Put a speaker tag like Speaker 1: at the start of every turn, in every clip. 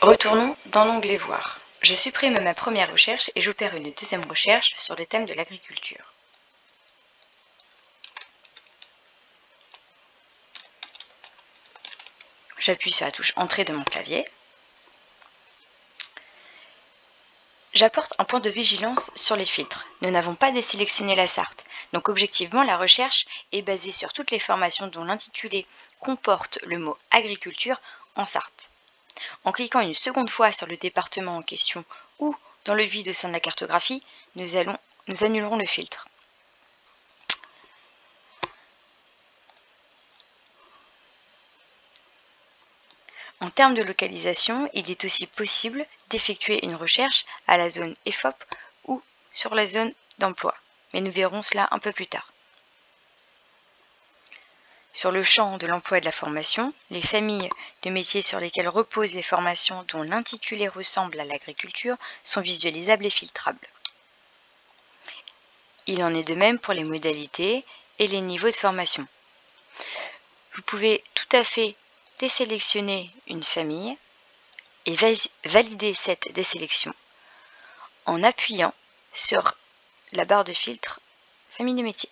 Speaker 1: Retournons dans l'onglet Voir. Je supprime ma première recherche et j'opère une deuxième recherche sur le thème de l'agriculture. J'appuie sur la touche Entrée de mon clavier. J'apporte un point de vigilance sur les filtres. Nous n'avons pas désélectionné la Sarthe, donc objectivement la recherche est basée sur toutes les formations dont l'intitulé comporte le mot agriculture en Sarthe. En cliquant une seconde fois sur le département en question ou dans le vide au sein de la cartographie, nous annulerons le filtre. En termes de localisation, il est aussi possible d'effectuer une recherche à la zone EFOP ou sur la zone d'emploi, mais nous verrons cela un peu plus tard. Sur le champ de l'emploi et de la formation, les familles de métiers sur lesquelles reposent les formations dont l'intitulé ressemble à l'agriculture sont visualisables et filtrables. Il en est de même pour les modalités et les niveaux de formation. Vous pouvez tout à fait désélectionner une famille et valider cette désélection en appuyant sur la barre de filtre famille de métiers.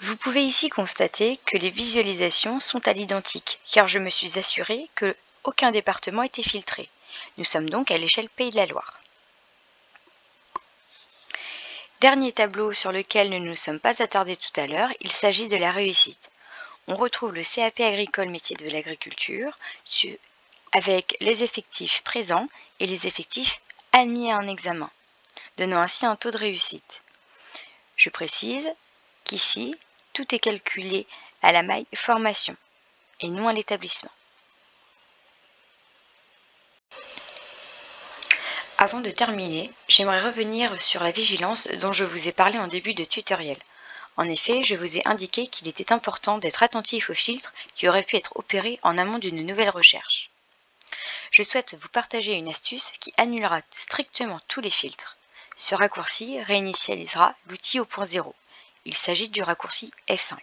Speaker 1: Vous pouvez ici constater que les visualisations sont à l'identique, car je me suis assuré que aucun département était filtré. Nous sommes donc à l'échelle Pays de la Loire. Dernier tableau sur lequel nous ne nous sommes pas attardés tout à l'heure, il s'agit de la réussite. On retrouve le CAP agricole métier de l'agriculture avec les effectifs présents et les effectifs admis à un examen, donnant ainsi un taux de réussite. Je précise qu'ici, tout est calculé à la maille formation et non à l'établissement. Avant de terminer, j'aimerais revenir sur la vigilance dont je vous ai parlé en début de tutoriel. En effet, je vous ai indiqué qu'il était important d'être attentif aux filtres qui auraient pu être opérés en amont d'une nouvelle recherche. Je souhaite vous partager une astuce qui annulera strictement tous les filtres. Ce raccourci réinitialisera l'outil au point 0. Il s'agit du raccourci F5.